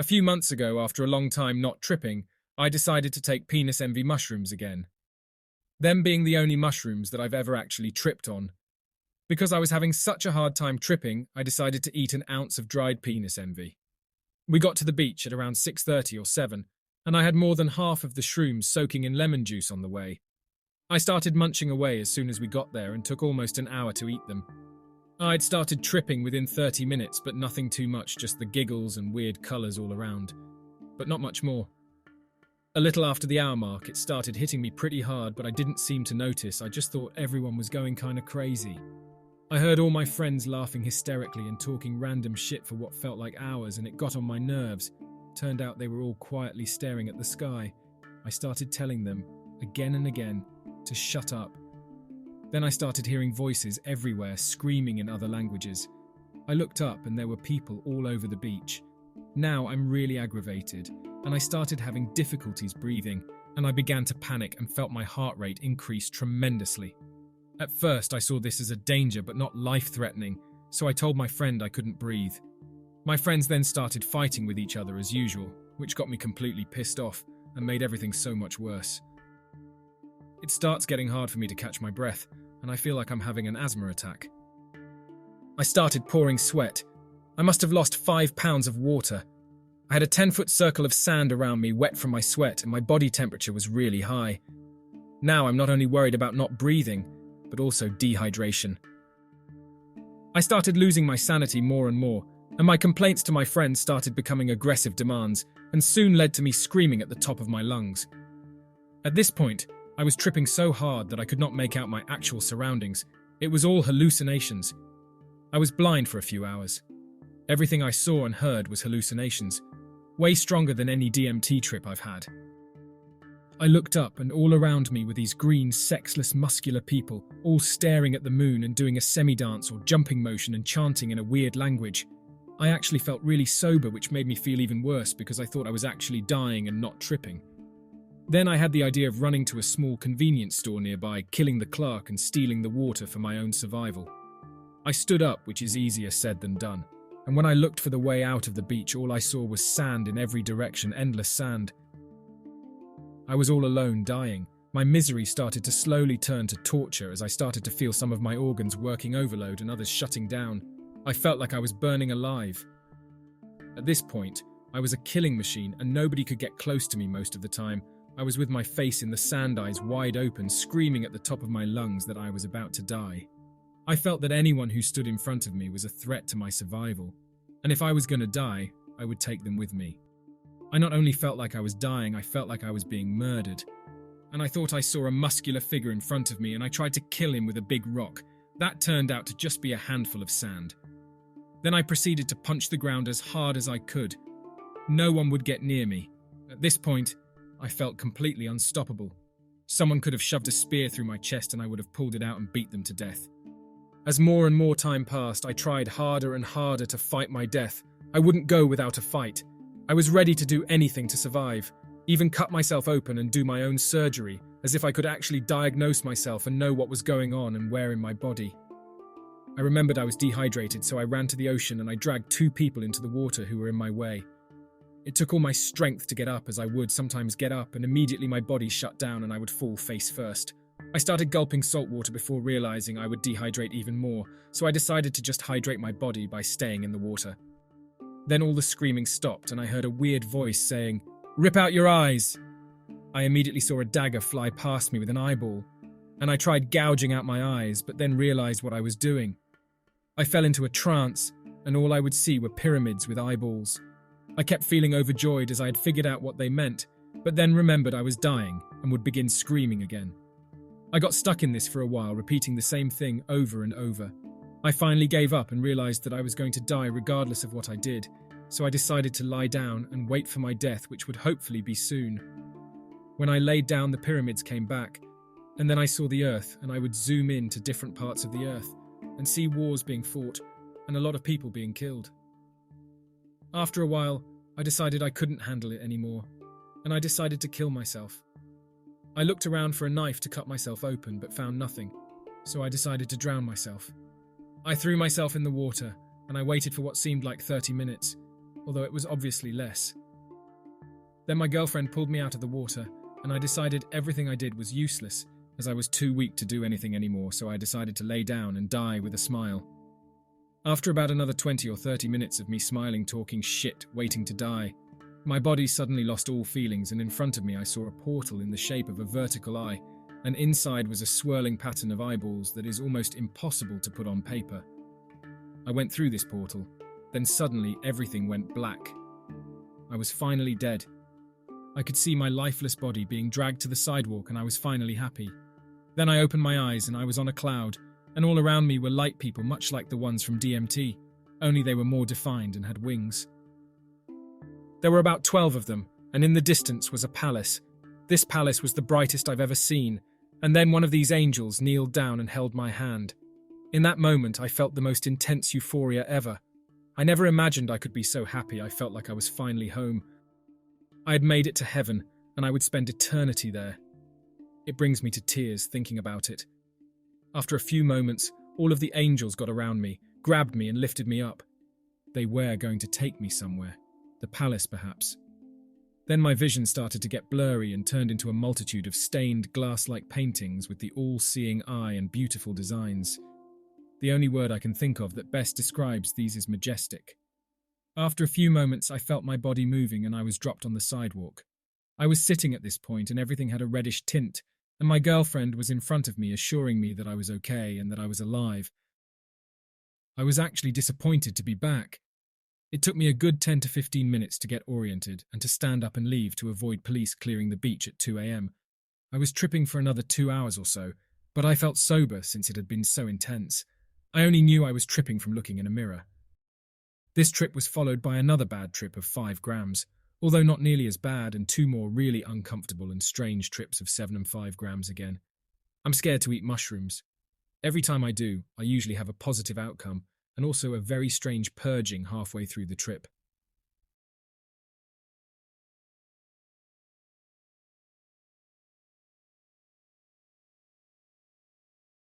A few months ago, after a long time not tripping, I decided to take penis envy mushrooms again. Them being the only mushrooms that I've ever actually tripped on. Because I was having such a hard time tripping, I decided to eat an ounce of dried penis envy. We got to the beach at around 6:30 or 7, and I had more than half of the shrooms soaking in lemon juice on the way. I started munching away as soon as we got there and took almost an hour to eat them. I'd started tripping within 30 minutes, but nothing too much, just the giggles and weird colours all around. But not much more. A little after the hour mark, it started hitting me pretty hard, but I didn't seem to notice. I just thought everyone was going kinda crazy. I heard all my friends laughing hysterically and talking random shit for what felt like hours, and it got on my nerves. Turned out they were all quietly staring at the sky. I started telling them, again and again, to shut up. Then I started hearing voices everywhere, screaming in other languages. I looked up and there were people all over the beach. Now I'm really aggravated, and I started having difficulties breathing, and I began to panic and felt my heart rate increase tremendously. At first I saw this as a danger but not life-threatening, so I told my friend I couldn't breathe. My friends then started fighting with each other as usual, which got me completely pissed off and made everything so much worse. It starts getting hard for me to catch my breath, and I feel like I'm having an asthma attack. I started pouring sweat. I must have lost 5 pounds of water. I had a 10-foot circle of sand around me, wet from my sweat, and my body temperature was really high. Now I'm not only worried about not breathing, but also dehydration. I started losing my sanity more and more, and my complaints to my friends started becoming aggressive demands, and soon led to me screaming at the top of my lungs. At this point, I was tripping so hard that I could not make out my actual surroundings. It was all hallucinations. I was blind for a few hours. Everything I saw and heard was hallucinations, way stronger than any DMT trip I've had. I looked up, and all around me were these green, sexless, muscular people, all staring at the moon and doing a semi-dance or jumping motion and chanting in a weird language. I actually felt really sober, which made me feel even worse because I thought I was actually dying and not tripping. Then I had the idea of running to a small convenience store nearby, killing the clerk and stealing the water for my own survival. I stood up, which is easier said than done, and when I looked for the way out of the beach, all I saw was sand in every direction, endless sand. I was all alone, dying. My misery started to slowly turn to torture as I started to feel some of my organs working overload and others shutting down. I felt like I was burning alive. At this point, I was a killing machine and nobody could get close to me most of the time. I was with my face in the sand, eyes wide open, screaming at the top of my lungs that I was about to die. I felt that anyone who stood in front of me was a threat to my survival, and if I was going to die, I would take them with me. I not only felt like I was dying, I felt like I was being murdered. And I thought I saw a muscular figure in front of me, and I tried to kill him with a big rock. That turned out to just be a handful of sand. Then I proceeded to punch the ground as hard as I could. No one would get near me. At this point, I felt completely unstoppable. Someone could have shoved a spear through my chest and I would have pulled it out and beat them to death. As more and more time passed, I tried harder and harder to fight my death. I wouldn't go without a fight. I was ready to do anything to survive, even cut myself open and do my own surgery, as if I could actually diagnose myself and know what was going on and where in my body. I remembered I was dehydrated, so I ran to the ocean and I dragged 2 people into the water who were in my way. It took all my strength to get up, as I would sometimes get up and immediately my body shut down and I would fall face first. I started gulping salt water before realizing I would dehydrate even more, so I decided to just hydrate my body by staying in the water. Then all the screaming stopped and I heard a weird voice saying, "Rip out your eyes!" I immediately saw a dagger fly past me with an eyeball, and I tried gouging out my eyes, but then realized what I was doing. I fell into a trance, and all I would see were pyramids with eyeballs. I kept feeling overjoyed as I had figured out what they meant, but then remembered I was dying and would begin screaming again. I got stuck in this for a while, repeating the same thing over and over. I finally gave up and realized that I was going to die regardless of what I did, so I decided to lie down and wait for my death, which would hopefully be soon. When I laid down, the pyramids came back, and then I saw the earth, and I would zoom in to different parts of the earth and see wars being fought and a lot of people being killed. After a while, I decided I couldn't handle it anymore, and I decided to kill myself. I looked around for a knife to cut myself open, but found nothing, so I decided to drown myself. I threw myself in the water, and I waited for what seemed like 30 minutes. although it was obviously less. Then my girlfriend pulled me out of the water, and I decided everything I did was useless, as I was too weak to do anything anymore, so I decided to lay down and die with a smile. After about another 20 or 30 minutes of me smiling, talking shit, waiting to die, my body suddenly lost all feelings, and in front of me I saw a portal in the shape of a vertical eye, and inside was a swirling pattern of eyeballs that is almost impossible to put on paper. I went through this portal, then suddenly everything went black. I was finally dead. I could see my lifeless body being dragged to the sidewalk, and I was finally happy. Then I opened my eyes and I was on a cloud, and all around me were light people much like the ones from DMT, only they were more defined and had wings. There were about 12 of them, and in the distance was a palace. This palace was the brightest I've ever seen, and then one of these angels kneeled down and held my hand. In that moment I felt the most intense euphoria ever. I never imagined I could be so happy. I felt like I was finally home. I had made it to heaven, and I would spend eternity there. It brings me to tears thinking about it. After a few moments, all of the angels got around me, grabbed me and lifted me up. They were going to take me somewhere. The palace, perhaps. Then my vision started to get blurry and turned into a multitude of stained glass-like paintings with the all-seeing eye and beautiful designs. The only word I can think of that best describes these is majestic. After a few moments, I felt my body moving and I was dropped on the sidewalk. I was sitting at this point and everything had a reddish tint, and my girlfriend was in front of me assuring me that I was okay and that I was alive. I was actually disappointed to be back. It took me a good 10 to 15 minutes to get oriented and to stand up and leave to avoid police clearing the beach at 2 a.m. I was tripping for another 2 hours or so, but I felt sober since it had been so intense. I only knew I was tripping from looking in a mirror. This trip was followed by another bad trip of 5 grams, although not nearly as bad, and 2 more really uncomfortable and strange trips of 7 and 5 grams again. I'm scared to eat mushrooms. Every time I do, I usually have a positive outcome, and also a very strange purging halfway through the trip.